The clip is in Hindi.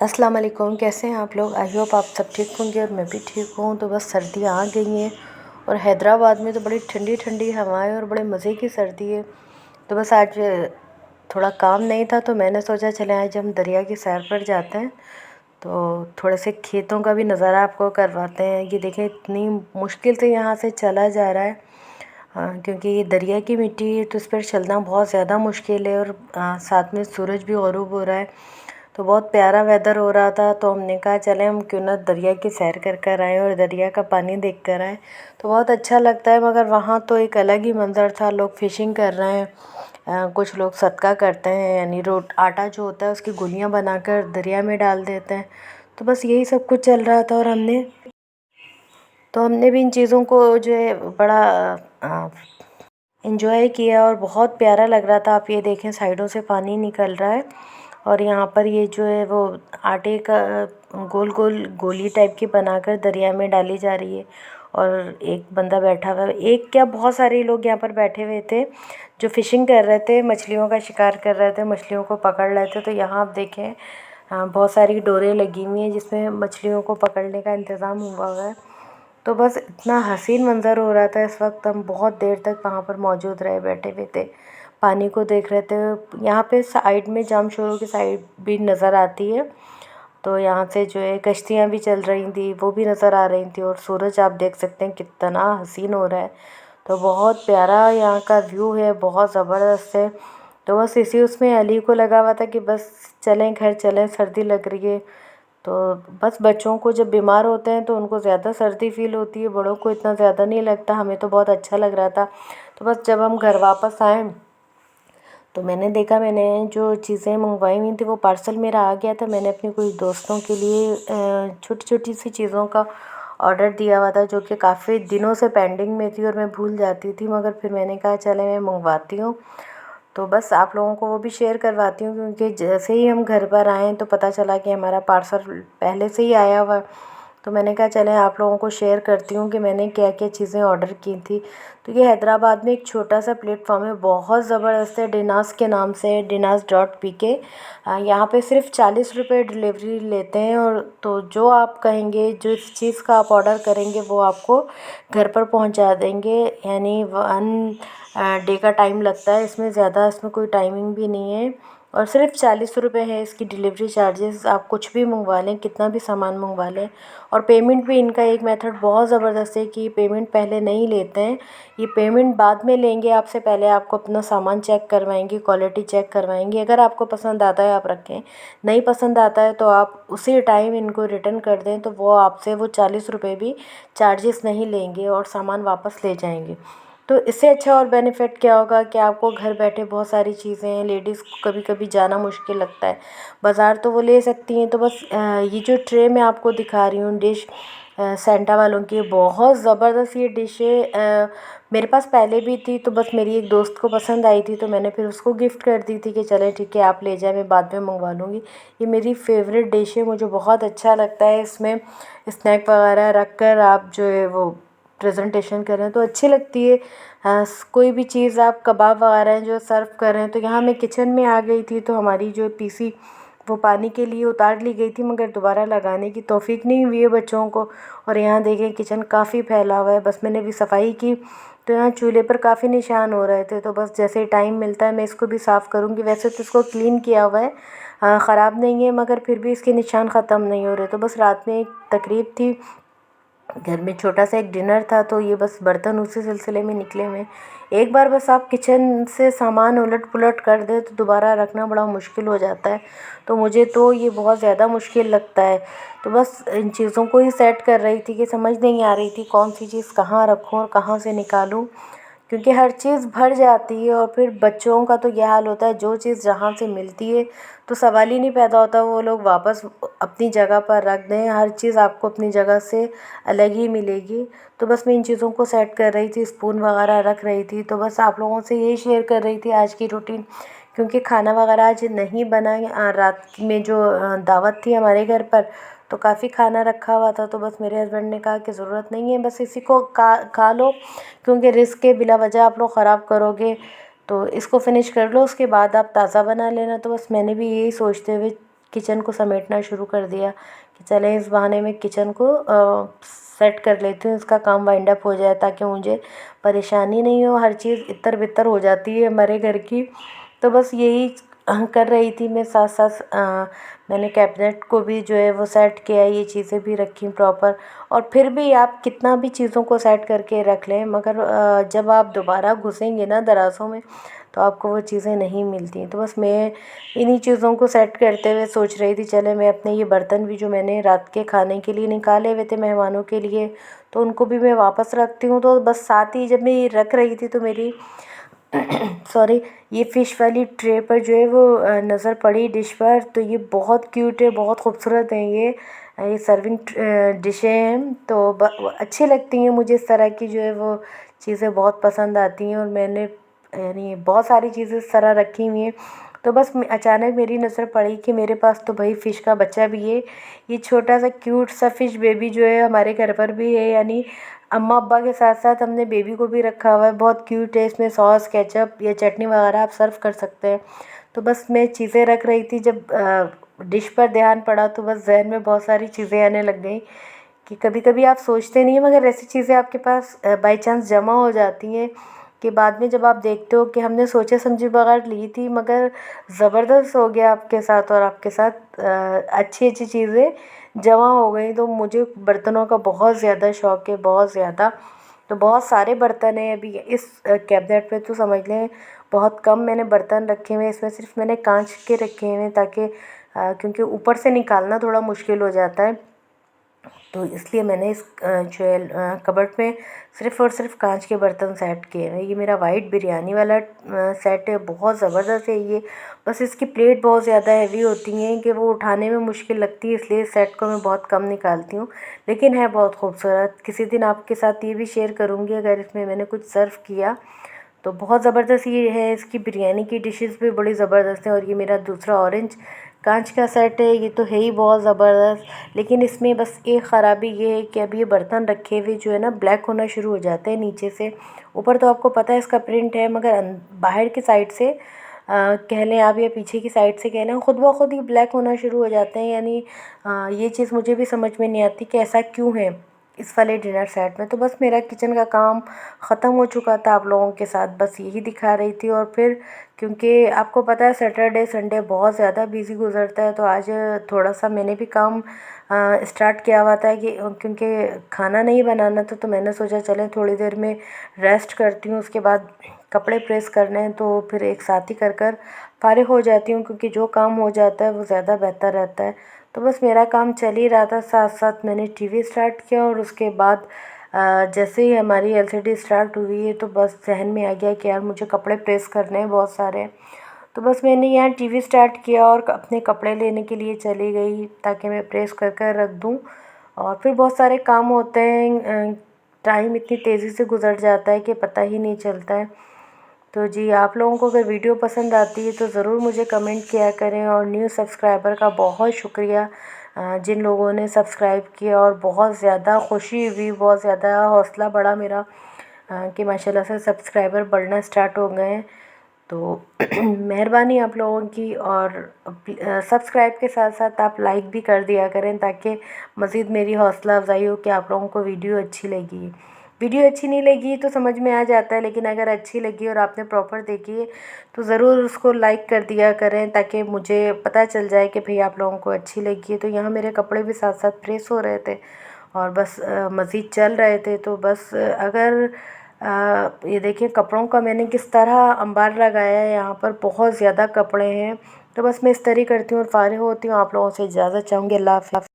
अस्सलाम वालेकुम। कैसे हैं आप लोग? आई होप आप सब ठीक होंगे और मैं भी ठीक हूँ। तो बस सर्दियाँ आ गई हैं और हैदराबाद में तो बड़ी ठंडी ठंडी हवाएं और बड़े मज़े की सर्दी है। तो बस आज थोड़ा काम नहीं था तो मैंने सोचा चले आज हम दरिया की सैर पर जाते हैं। तो थोड़े से खेतों का भी नज़ारा आपको करवाते हैं। ये देखें इतनी मुश्किल से यहाँ से चला जा रहा है। क्योंकि ये दरिया की मिट्टी है तो इस पर चलना बहुत ज़्यादा मुश्किल है। और साथ में सूरज भी ग़ुरूब हो रहा है। तो बहुत प्यारा वेदर हो रहा था तो हमने कहा चलें हम क्यों ना दरिया की सैर कर कर आएँ और दरिया का पानी देख कर आएँ। तो बहुत अच्छा लगता है। मगर वहाँ तो एक अलग ही मंज़र था। लोग फ़िशिंग कर रहे हैं, कुछ लोग सदका करते हैं, यानी आटा जो होता है उसकी गुलियाँ बनाकर दरिया में डाल देते हैं। तो बस यही सब कुछ चल रहा था और हमने भी इन चीज़ों को जो है बड़ा एंजॉय किया और बहुत प्यारा लग रहा था। आप ये देखें साइडों से पानी निकल रहा है और यहाँ पर ये जो है वो आटे का गोल गोल गोली टाइप की बनाकर दरिया में डाली जा रही है। और एक बंदा बैठा हुआ है, एक क्या बहुत सारे लोग यहाँ पर बैठे हुए थे जो फ़िशिंग कर रहे थे, मछलियों का शिकार कर रहे थे, मछलियों को पकड़ रहे थे। तो यहाँ आप देखें बहुत सारी डोरें लगी हुई हैं जिसमें मछलियों को पकड़ने का इंतज़ाम हुआ है। तो बस इतना हसीन मंज़र हो रहा था। इस वक्त हम बहुत देर तक वहाँ पर मौजूद रहे, बैठे हुए थे, पानी को देख रहे थे। यहाँ पे साइड में जामशोरों की साइड भी नज़र आती है। तो यहाँ से जो है कश्तियाँ भी चल रही थी, वो भी नज़र आ रही थी। और सूरज आप देख सकते हैं कितना हसीन हो रहा है। तो बहुत प्यारा यहाँ का व्यू है, बहुत ज़बरदस्त है। तो बस इसी उसमें अली को लगा हुआ था कि बस चलें घर चलें, सर्दी लग रही है। तो बस बच्चों को जब बीमार होते हैं तो उनको ज़्यादा सर्दी फील होती है, बड़ों को इतना ज़्यादा नहीं लगता। हमें तो बहुत अच्छा लग रहा था। तो बस जब हम घर वापस आए तो मैंने देखा, मैंने जो चीज़ें मंगवाई हुई थी वो पार्सल मेरा आ गया था। मैंने अपने कुछ दोस्तों के लिए छोटी छोटी सी चीज़ों का ऑर्डर दिया हुआ था जो कि काफ़ी दिनों से पेंडिंग में थी और मैं भूल जाती थी। मगर फिर मैंने कहा चले मैं मंगवाती हूँ। तो बस आप लोगों को वो भी शेयर करवाती हूँ क्योंकि जैसे ही हम घर पर आए तो पता चला कि हमारा पार्सल पहले से ही आया हुआ। तो मैंने कहा चलें आप लोगों को शेयर करती हूँ कि मैंने क्या क्या चीज़ें ऑर्डर की थी। तो ये हैदराबाद में एक छोटा सा प्लेटफॉर्म है, बहुत ज़बरदस्त है, डिनास के नाम से, dinas.pk। यहाँ पे सिर्फ 40 रुपये डिलीवरी लेते हैं। और तो जो आप कहेंगे, जिस चीज़ का आप ऑर्डर करेंगे वो आपको घर पर पहुँचा देंगे। यानी 1 डे का टाइम लगता है इसमें, ज़्यादा इसमें कोई टाइमिंग भी नहीं है। और सिर्फ 40 रुपये है इसकी डिलीवरी चार्जेस। आप कुछ भी मंगवा लें, कितना भी सामान मंगवा लें। और पेमेंट भी इनका एक मेथड बहुत ज़बरदस्त है कि पेमेंट पहले नहीं लेते हैं, ये पेमेंट बाद में लेंगे आपसे। पहले आपको अपना सामान चेक करवाएंगे, क्वालिटी चेक करवाएंगे। अगर आपको पसंद आता है आप रखें, नहीं पसंद आता है तो आप उसी टाइम इनको रिटर्न कर दें। तो वो आपसे वो 40 रुपये भी चार्जेस नहीं लेंगे और सामान वापस ले जाएंगे। तो इससे अच्छा और बेनिफिट क्या होगा कि आपको घर बैठे बहुत सारी चीज़ें हैं। लेडीज़ को कभी कभी जाना मुश्किल लगता है, बाज़ार तो वो ले सकती हैं। तो बस ये जो ट्रे मैं आपको दिखा रही हूँ डिश सेंटा वालों की, बहुत ज़बरदस्त ये डिश है। मेरे पास पहले भी थी तो बस मेरी एक दोस्त को पसंद आई थी तो मैंने फिर उसको गिफ्ट कर दी थी कि चले ठीक है आप ले जाए, मैं बाद में मंगवा लूँगी। ये मेरी फेवरेट डिश है, मुझे बहुत अच्छा लगता है। इसमें स्नैक वगैरह रख कर आप जो है वो प्रेजेंटेशन कर रहे हैं तो अच्छी लगती है। कोई भी चीज़ आप कबाब वगैरह जो सर्व कर रहे हैं। तो यहाँ मैं किचन में आ गई थी तो हमारी जो पीसी वो पानी के लिए उतार ली गई थी मगर दोबारा लगाने की तौफीक नहीं हुई है बच्चों को। और यहाँ देखें किचन काफ़ी फैला हुआ है। बस मैंने भी सफाई की तो यहाँ चूल्हे पर काफ़ी निशान हो रहे थे। तो बस जैसे टाइम मिलता है मैं इसको भी साफ़ करूँगी। वैसे तो इसको क्लीन किया हुआ है, ख़राब नहीं है, मगर फिर भी इसके निशान ख़त्म नहीं हो रहे। तो बस रात में एक तकरीब थी, घर में छोटा सा एक डिनर था तो ये बस बर्तन उसी सिलसिले में निकले हुए। एक बार बस आप किचन से सामान उलट पुलट कर दें तो दोबारा रखना बड़ा मुश्किल हो जाता है। तो मुझे तो ये बहुत ज़्यादा मुश्किल लगता है। तो बस इन चीज़ों को ही सेट कर रही थी कि समझ नहीं आ रही थी कौन सी चीज़ कहाँ रखूँ और कहाँ से निकालूँ, क्योंकि हर चीज़ भर जाती है। और फिर बच्चों का तो यह हाल होता है, जो चीज़ जहाँ से मिलती है तो सवाल ही नहीं पैदा होता वो लोग वापस अपनी जगह पर रख दें। हर चीज़ आपको अपनी जगह से अलग ही मिलेगी। तो बस मैं इन चीज़ों को सेट कर रही थी, स्पून वगैरह रख रही थी। तो बस आप लोगों से यही शेयर कर रही थी आज की रूटीन, क्योंकि खाना वगैरह आज नहीं बना। रात में जो दावत थी हमारे घर पर तो काफ़ी खाना रखा हुआ था। तो बस मेरे हस्बैंड ने कहा कि ज़रूरत नहीं है, बस इसी को खा लो, क्योंकि रिस्क है, बिला वजह आप लोग ख़राब करोगे तो इसको फिनिश कर लो, उसके बाद आप ताज़ा बना लेना। तो बस मैंने भी यही सोचते हुए किचन को समेटना शुरू कर दिया कि चलें इस बहाने में किचन को सेट कर लेती हूँ, इसका काम वाइंड अप हो जाए ताकि मुझे परेशानी नहीं हो। हर चीज़ इतर बितर हो जाती है हमारे घर की, तो बस यही कर रही थी मैं। साथ साथ मैंने कैबिनेट को भी जो है वो सेट किया, ये चीज़ें भी रखी प्रॉपर। और फिर भी आप कितना भी चीज़ों को सेट करके रख लें, मगर जब आप दोबारा घुसेंगे ना दराज़ों में तो आपको वो चीज़ें नहीं मिलती। तो बस मैं इन्हीं चीज़ों को सेट करते हुए सोच रही थी, चले मैं अपने ये बर्तन भी जो मैंने रात के खाने के लिए निकाले हुए थे मेहमानों के लिए, तो उनको भी मैं वापस रखती हूँ। तो बस साथ ही जब मैं ये रख रही थी तो मेरी सॉरी, ये फ़िश वाली ट्रे पर जो है वो नज़र पड़ी डिश पर। तो ये बहुत क्यूट है, बहुत खूबसूरत है। ये सर्विंग डिशें हैं, तो अच्छी लगती हैं मुझे। इस तरह की जो है वो चीज़ें बहुत पसंद आती हैं, और मैंने यानी बहुत सारी चीज़ें इस तरह रखी हुई हैं। तो बस अचानक मेरी नज़र पड़ी कि मेरे पास तो भाई फ़िश का बच्चा भी है। ये छोटा सा क्यूट सा फ़िश बेबी जो है हमारे घर पर भी है, यानी अम्मा अब्बा के साथ साथ हमने बेबी को भी रखा हुआ है। बहुत क्यूट है, इसमें सॉस केचप या चटनी वगैरह आप सर्व कर सकते हैं। तो बस मैं चीज़ें रख रही थी, जब डिश पर ध्यान पड़ा तो बस जहन में बहुत सारी चीज़ें आने लग गई कि कभी कभी आप सोचते नहीं हैं, मगर ऐसी चीज़ें आपके पास बाई चांस जमा हो जाती हैं कि बाद में जब आप देखते हो कि हमने सोचे समझे बगैर ली थी, मगर ज़बरदस्त हो गया आपके साथ, और आपके साथ अच्छी अच्छी चीज़ें जमा हो गई। तो मुझे बर्तनों का बहुत ज़्यादा शौक़ है, बहुत ज़्यादा। तो बहुत सारे बर्तन हैं अभी इस कैबिनेट पे, तो समझ लें बहुत कम मैंने बर्तन रखे हुए हैं। इसमें सिर्फ मैंने कांच के रखे हुए हैं, ताकि क्योंकि ऊपर से निकालना थोड़ा मुश्किल हो जाता है, तो इसलिए मैंने इस जो है कबर्ड में सिर्फ़ और सिर्फ कांच के बर्तन सेट किए हैं। ये मेरा वाइट बिरयानी वाला सेट है, बहुत ज़बरदस्त है ये। बस इसकी प्लेट बहुत ज़्यादा हैवी होती हैं कि वो उठाने में मुश्किल लगती है, इसलिए इस सेट को मैं बहुत कम निकालती हूँ, लेकिन है बहुत खूबसूरत। किसी दिन आपके साथ ये भी शेयर करूँगी अगर इसमें मैंने कुछ सर्व किया तो। बहुत ज़बरदस्त ये है, इसकी बिरयानी की डिशेस भी बड़ी ज़बरदस्त है। और ये मेरा दूसरा ऑरेंज कांच का सेट है, ये तो है ही बहुत ज़बरदस्त। लेकिन इसमें बस एक ख़राबी ये है कि अभी ये बर्तन रखे हुए जो है ना ब्लैक होना शुरू हो जाते हैं नीचे से। ऊपर तो आपको पता है इसका प्रिंट है, मगर बाहर की साइड से कह लें आप या पीछे की साइड से कह लें, खुद ब खुद ही ब्लैक होना शुरू हो जाते हैं। यानी ये चीज़ मुझे भी समझ में नहीं आती कि ऐसा क्यों है इस वाले डिनर सेट में। तो बस मेरा किचन का काम ख़त्म हो चुका था आप लोगों के साथ, बस यही दिखा रही थी। और फिर क्योंकि आपको पता है सैटरडे संडे बहुत ज़्यादा बिज़ी गुजरता है, तो आज थोड़ा सा मैंने भी काम स्टार्ट किया हुआ था कि क्योंकि खाना नहीं बनाना था, तो मैंने सोचा चलें थोड़ी देर में रेस्ट करती हूँ, उसके बाद कपड़े प्रेस करने हैं, तो फिर एक साथ ही कर कर फारिग हो जाती हूँ, क्योंकि जो काम हो जाता है वो ज़्यादा बेहतर रहता है। तो बस मेरा काम चल ही रहा था, साथ साथ मैंने टीवी स्टार्ट किया, और उसके बाद जैसे ही हमारी एलसीडी स्टार्ट हुई है तो बस जहन में आ गया कि यार मुझे कपड़े प्रेस करने हैं बहुत सारे। तो बस मैंने यहाँ टीवी स्टार्ट किया और अपने कपड़े लेने के लिए चली गई, ताकि मैं प्रेस कर कर रख दूँ। और फिर बहुत सारे काम होते हैं, टाइम इतनी तेज़ी से गुजर जाता है कि पता ही नहीं चलता है। तो जी, आप लोगों को अगर वीडियो पसंद आती है तो ज़रूर मुझे कमेंट किया करें। और न्यू सब्सक्राइबर का बहुत शुक्रिया जिन लोगों ने सब्सक्राइब किया, और बहुत ज़्यादा खुशी हुई, बहुत ज़्यादा हौसला बढ़ा मेरा कि माशाल्लाह से सब्सक्राइबर बढ़ना स्टार्ट हो गए हैं। तो मेहरबानी आप लोगों की। और सब्सक्राइब के साथ साथ आप लाइक भी कर दिया करें, ताकि मज़ीद मेरी हौसला अफजाई हो कि आप लोगों को वीडियो अच्छी लगी। वीडियो अच्छी नहीं लगी तो समझ में आ जाता है, लेकिन अगर अच्छी लगी और आपने प्रॉपर देखी है तो ज़रूर उसको लाइक कर दिया करें, ताकि मुझे पता चल जाए कि भाई आप लोगों को अच्छी लगी है। तो यहाँ मेरे कपड़े भी साथ साथ प्रेस हो रहे थे, और बस मज़ीद चल रहे थे। तो बस अगर ये देखिए कपड़ों का मैंने किस तरह अंबार लगाया है, यहाँ पर बहुत ज़्यादा कपड़े हैं। तो बस मैं इस तरह करती हूँ और फारिग होती हूँ, आप लोगों से इजाज़त चाहूँगी। अल्लाह हाफ़िज़।